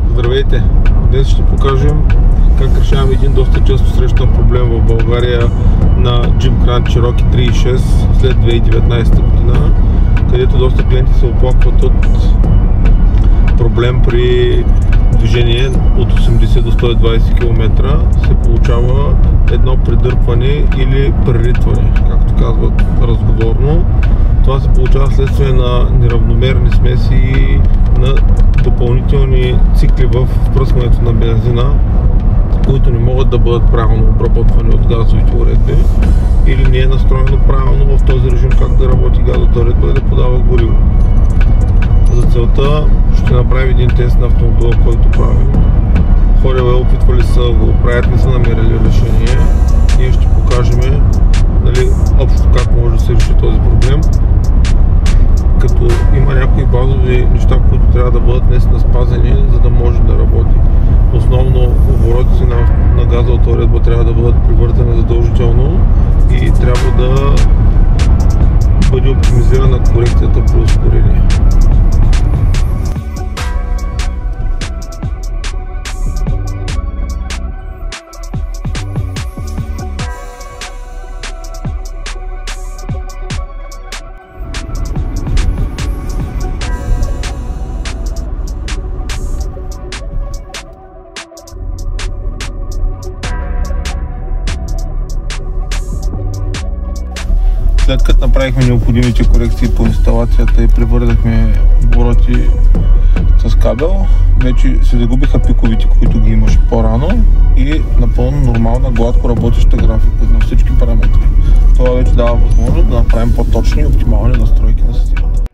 Здравейте! Днес ще покажем как решаваме един доста често срещан проблем в България на Jeep Grand Cherokee 3.6 след 2019 година, където доста клиенти се оплакват от проблем при движение от 80 до 120 км се получава едно придърпване или преритване, както казват разговорно. Това се получава следствие на неравномерни смеси и на допълнителни цикли в впръскването на бензина, които не могат да бъдат правилно обработвани от газовите уредби или не е настроено правилно в този режим как да работи газовата уредба и да подава гориво. За целта ще направим един тест на автомобила, който правим. Ходили, опитвали са го правят, не са намерили решение. Ние ще покажем общо как може да се реши този проблем, като има някои базови неща, които трябва да бъдат наистина спазени, за да може да работи. Основно оборотите на газовата уредба трябва да бъдат привъртани задължително и трябва да бъде оптимизирана корекцията при ускорение. След като направихме необходимите корекции по инсталацията и превърнахме обороти с кабел, вече се загубиха пиковите, които ги имаше по-рано и напълно нормална, гладко работеща графика на всички параметри. Това вече дава възможност да направим по-точни и оптимални настройки на системата.